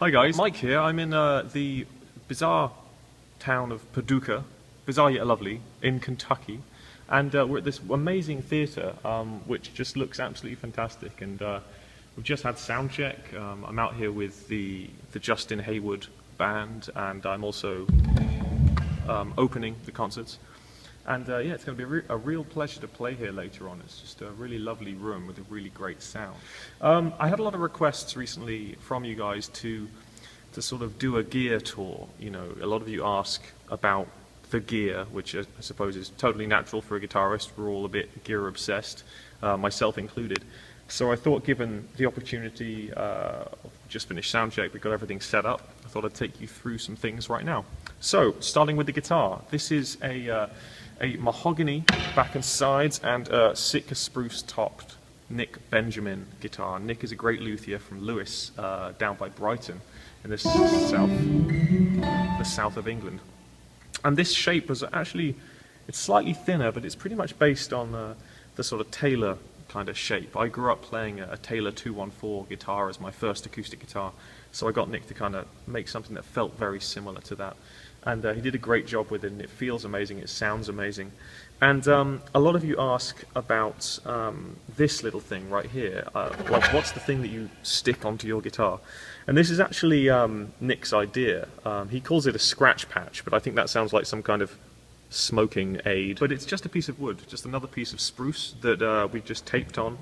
Hi guys, Mike here. I'm in the bizarre town of Paducah, bizarre yet lovely, in Kentucky. And we're at this amazing theatre, which just looks absolutely fantastic. And we've just had sound check. I'm out here with the Justin Hayward band, and I'm also opening the concerts. And yeah, it's going to be a real pleasure to play here later on. It's just a really lovely room with a really great sound. I had a lot of requests recently from you guys to sort of do a gear tour. You know, a lot of you ask about the gear, which I suppose is totally natural for a guitarist. We're all a bit gear obsessed, myself included. So I thought, given the opportunity, just finished sound check, we got everything set up, I thought I'd take you through some things right now. So, starting with the guitar, this is a mahogany back and sides and Sitka spruce topped Nick Benjamin guitar. Nick is a great luthier from Lewis, down by Brighton in the south of England. And this shape was actually, it's slightly thinner, but it's pretty much based on the sort of Taylor kind of shape. I grew up playing a Taylor 214 guitar as my first acoustic guitar, so I got Nick to kind of make something that felt very similar to that. And he did a great job with it, and it feels amazing, it sounds amazing. And a lot of you ask about this little thing right here, like what's the thing that you stick onto your guitar? And this is actually Nick's idea. He calls it a scratch patch, but I think that sounds like some kind of smoking aid. But it's just a piece of wood, just another piece of spruce that we've just taped on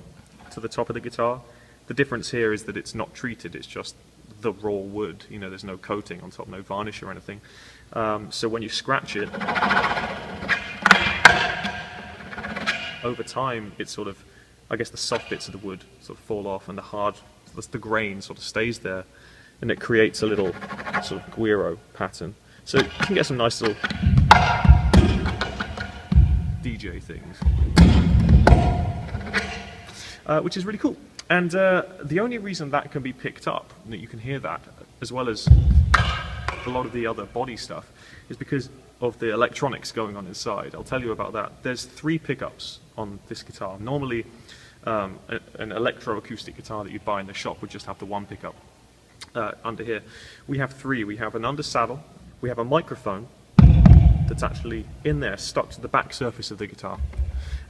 to the top of the guitar. The difference here is that it's not treated, it's just the raw wood. You know, there's no coating on top, no varnish or anything. So when you scratch it, over time, it's sort of, I guess the soft bits of the wood sort of fall off, and the grain sort of stays there, and it creates a little sort of guiro pattern. So you can get some nice little DJ things, which is really cool. And the only reason that can be picked up, that you can hear that, as well as a lot of the other body stuff, is because of the electronics going on inside. I'll tell you about that. There's 3 pickups on this guitar. Normally, an electroacoustic guitar that you'd buy in the shop would just have the 1 pickup under here. We have 3. We have an under saddle, we have a microphone that's actually in there, stuck to the back surface of the guitar.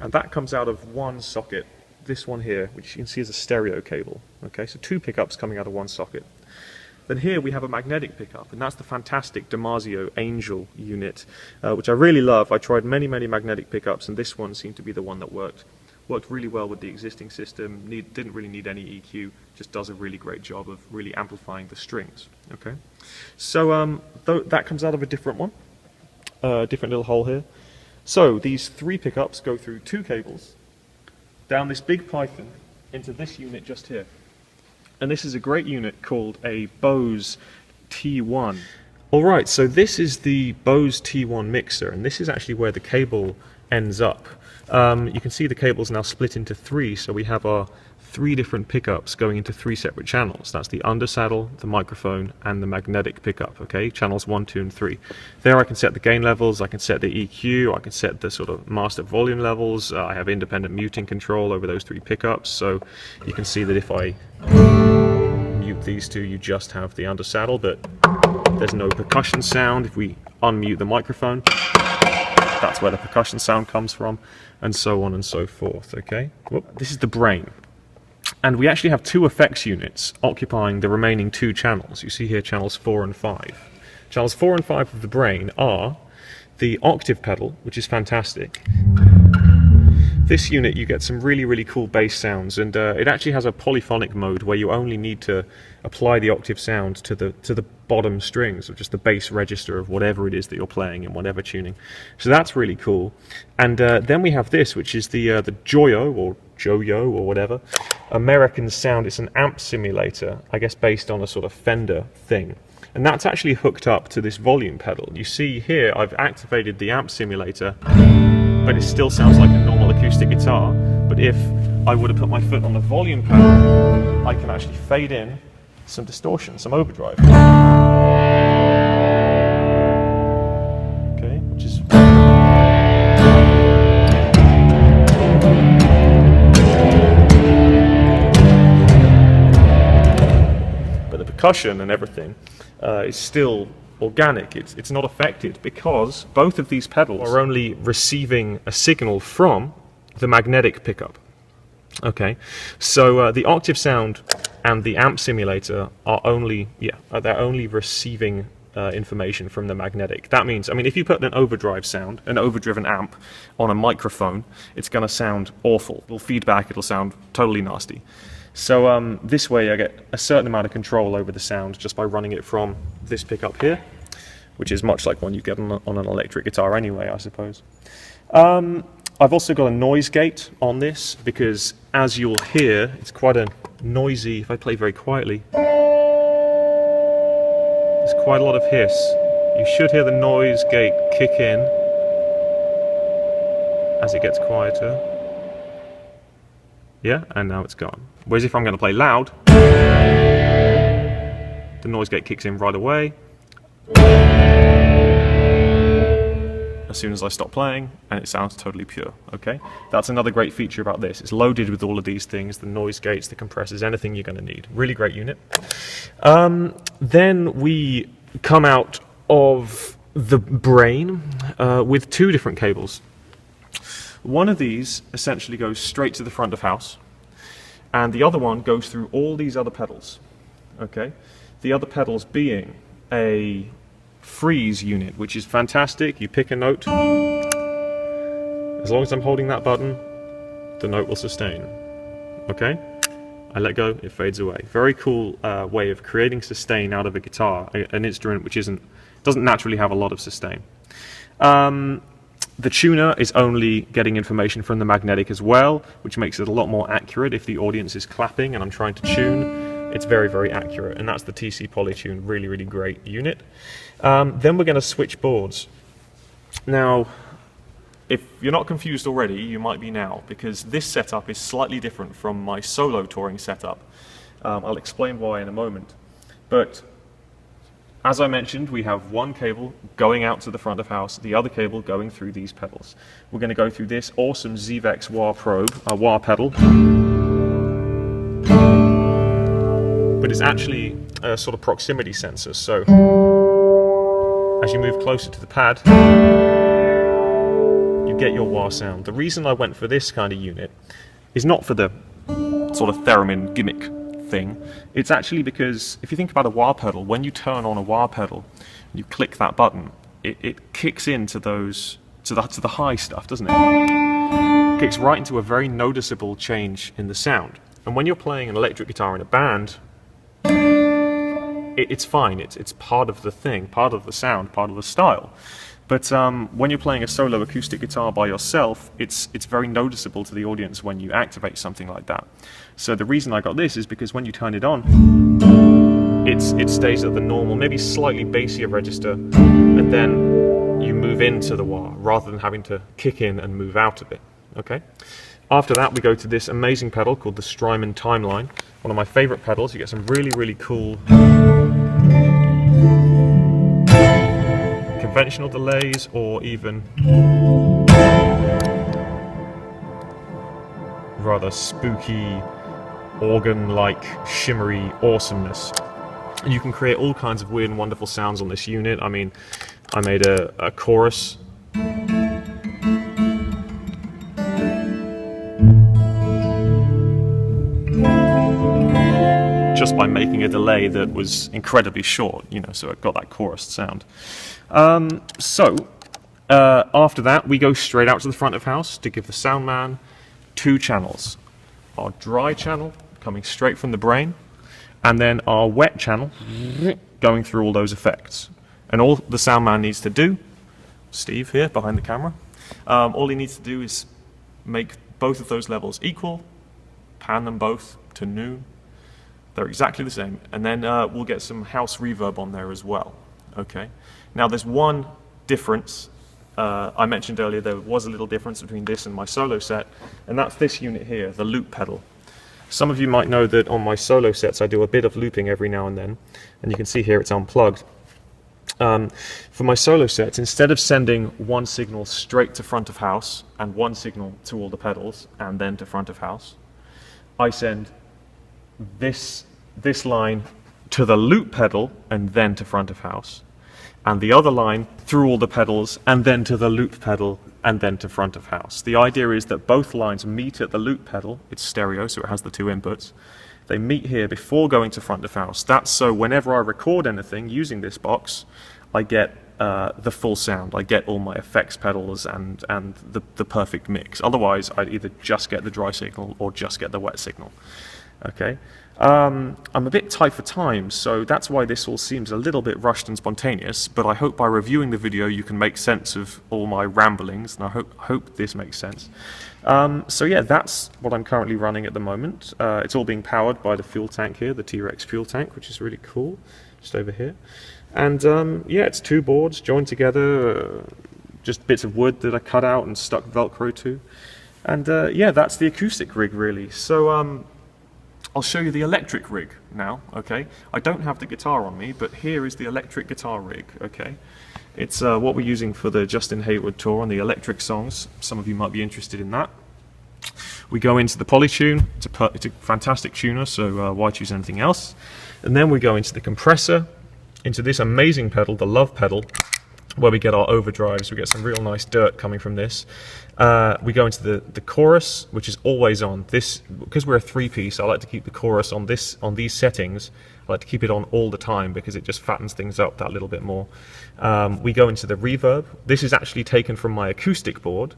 And that comes out of one socket, this one here, which you can see is a stereo cable. Okay, so 2 pickups coming out of one socket. Then here we have a magnetic pickup, and that's the fantastic Damasio Angel unit, which I really love. I tried many magnetic pickups, and this one seemed to be the one that worked really well with the existing system. Didn't really need any EQ, just does a really great job of really amplifying the strings. Okay, so that comes out of a different one, different little hole here. So these 3 pickups go through 2 cables down this big python into this unit just here. And this is a great unit called a Bose T1. Alright, so this is the Bose T1 mixer, and this is actually where the cable ends up. You can see the cable's now split into 3, so we have our 3 different pickups going into 3 separate channels. That's the undersaddle, the microphone, and the magnetic pickup, okay? Channels 1, 2, and 3. There I can set the gain levels, I can set the EQ, I can set the sort of master volume levels, I have independent muting control over those 3 pickups, so you can see that if I mute these 2, you just have the undersaddle, but there's no percussion sound. If we unmute the microphone, that's where the percussion sound comes from, and so on and so forth, okay? Whoop. This is the brain. And we actually have 2 effects units occupying the remaining 2 channels. You see here channels 4 and 5. Channels 4 and 5 of the brain are the octave pedal, which is fantastic. This unit, you get some really cool bass sounds, and it actually has a polyphonic mode where you only need to apply the octave sound to the bottom strings, or just the bass register of whatever it is that you're playing in whatever tuning. So that's really cool. And then we have this, which is the Joyo, or Joyo, or whatever, American sound. It's an amp simulator, I guess based on a sort of Fender thing. And that's actually hooked up to this volume pedal. You see here, I've activated the amp simulator, but it still sounds like a normal acoustic guitar. But if I would have put my foot on the volume pedal, I can actually fade in some distortion, some overdrive. Okay, which is... percussion and everything is still organic. It's not affected because both of these pedals are only receiving a signal from the magnetic pickup. Okay, so the octave sound and the amp simulator are only they're only receiving information from the magnetic. That means, I mean, if you put an overdrive sound, an overdriven amp on a microphone, it's going to sound awful. It'll feedback, it'll sound totally nasty. So this way I get a certain amount of control over the sound just by running it from this pickup here, which is much like one you get on an electric guitar anyway, I suppose. I've also got a noise gate on this because, as you'll hear, it's quite a noisy, if I play very quietly, there's quite a lot of hiss. You should hear the noise gate kick in as it gets quieter. Yeah, and now it's gone. Whereas if I'm going to play loud, the noise gate kicks in right away as soon as I stop playing, and it sounds totally pure. Okay, that's another great feature about this. It's loaded with all of these things: the noise gates, the compressors, anything you're going to need. Really great unit. Then we come out of the brain with two different cables. One of these essentially goes straight to the front of house, and the other one goes through all these other pedals. Okay, the other pedals being a freeze unit, which is fantastic. You pick a note, as long as I'm holding that button, the note will sustain. Okay, I let go, it fades away. Very cool way of creating sustain out of a guitar, an instrument which doesn't naturally have a lot of sustain. The tuner is only getting information from the magnetic as well, which makes it a lot more accurate. If the audience is clapping and I'm trying to tune, it's very, very accurate, and that's the TC Polytune. Really, really great unit. Then we're going to switch boards. Now, if you're not confused already, you might be now, because this setup is slightly different from my solo touring setup. I'll explain why in a moment. But as I mentioned, we have one cable going out to the front of house, the other cable going through these pedals. We're going to go through this awesome Zvex wah probe, a wah pedal. But it's actually a sort of proximity sensor, so as you move closer to the pad, you get your wah sound. The reason I went for this kind of unit is not for the sort of theremin gimmick thing. It's actually because if you think about a wah pedal, when you turn on a wah pedal, you click that button, it kicks into those to the high stuff, doesn't it? It kicks right into a very noticeable change in the sound. And when you're playing an electric guitar in a band, it's fine. It's part of the thing, part of the sound, part of the style. But when you're playing a solo acoustic guitar by yourself, it's very noticeable to the audience when you activate something like that. So the reason I got this is because when you turn it on, it stays at the normal, maybe slightly bassier register, and then you move into the wah rather than having to kick in and move out of it. Okay. After that, we go to this amazing pedal called the Strymon Timeline. One of my favorite pedals. You get some really, really cool conventional delays, or even rather spooky organ-like shimmery awesomeness. And you can create all kinds of weird and wonderful sounds on this unit. I mean, I made a chorus just by making a delay that was incredibly short, you know, so it got that chorus sound. After that, we go straight out to the front of house to give the sound man two channels. Our dry channel coming straight from the brain, and then our wet channel going through all those effects. And all the sound man needs to do, Steve here behind the camera, all he needs to do is make both of those levels equal, pan them both to noon. They're exactly the same, and then we'll get some house reverb on there as well. Okay. Now there's one difference. I mentioned earlier there was a little difference between this and my solo set, and that's this unit here, the loop pedal. Some of you might know that on my solo sets I do a bit of looping every now and then, and you can see here it's unplugged. For my solo sets, instead of sending one signal straight to front of house and one signal to all the pedals and then to front of house, I send this line to the loop pedal and then to front of house, and the other line through all the pedals and then to the loop pedal and then to front of house. The idea is that both lines meet at the loop pedal. It's stereo, so it has the two inputs. They meet here before going to front of house. That's so whenever I record anything using this box, I get the full sound. I get all my effects pedals and the perfect mix. Otherwise, I'd either just get the dry signal or just get the wet signal. Okay. I'm a bit tight for time, so that's why this all seems a little bit rushed and spontaneous, but I hope by reviewing the video you can make sense of all my ramblings, and I hope this makes sense. So yeah, that's what I'm currently running at the moment. It's all being powered by the fuel tank here, the T-Rex fuel tank, which is really cool, just over here. And yeah, it's two boards joined together, just bits of wood that I cut out and stuck Velcro to. And yeah, that's the acoustic rig really. So I'll show you the electric rig now, okay? I don't have the guitar on me, but here is the electric guitar rig, okay? It's what we're using for the Justin Hayward tour on the electric songs. Some of you might be interested in that. We go into the Polytune. It's a fantastic tuner, so why choose anything else? And then we go into the compressor, into this amazing pedal, the Love pedal, where we get our overdrives. We get some real nice dirt coming from this. We go into the chorus, which is always on. This, because we're a three-piece, I like to keep the chorus on these settings. I like to keep it on all the time because it just fattens things up that little bit more. We go into the reverb. This is actually taken from my acoustic board.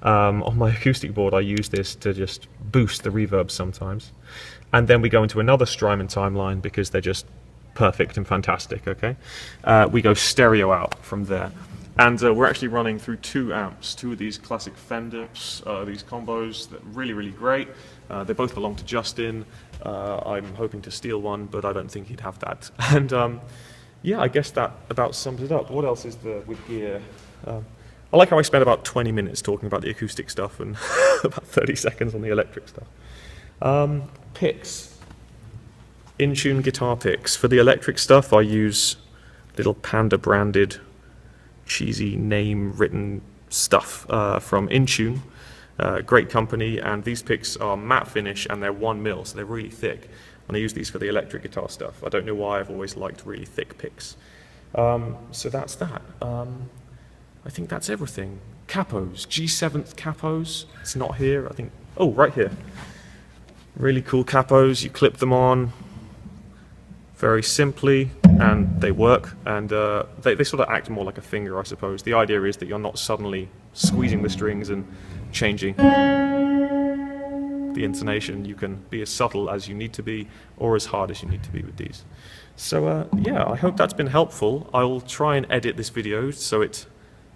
On my acoustic board, I use this to just boost the reverb sometimes. And then we go into another Strymon timeline because they're just perfect and fantastic, okay? We go stereo out from there. And we're actually running through 2 amps, 2 of these classic Fenders, these combos that are really, really great. They both belong to Justin. I'm hoping to steal one, but I don't think he'd have that. And yeah, I guess that about sums it up. What else is there with gear? I like how I spent about 20 minutes talking about the acoustic stuff and about 30 seconds on the electric stuff. Picks. In-tune guitar picks. For the electric stuff, I use little Panda branded cheesy name written stuff from In-Tune, great company, and these picks are matte finish and they're 1 mil, so they're really thick, and I use these for the electric guitar stuff. I don't know why, I've always liked really thick picks. So that's that. I think that's everything. Capos, G7th capos, it's not here, I think, oh, right here. Really cool capos, you clip them on very simply, and they work, and they sort of act more like a finger, I suppose. The idea is that you're not suddenly squeezing the strings and changing the intonation. You can be as subtle as you need to be, or as hard as you need to be with these. So yeah, I hope that's been helpful. I'll try and edit this video so it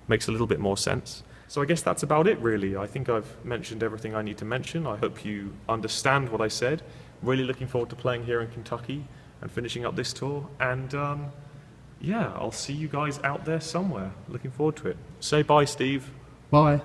makes a little bit more sense. So I guess that's about it really. I think I've mentioned everything I need to mention. I hope you understand what I said. Really looking forward to playing here in Kentucky and finishing up this tour, and yeah, I'll see you guys out there somewhere. Looking forward to it. Say bye, Steve. Bye.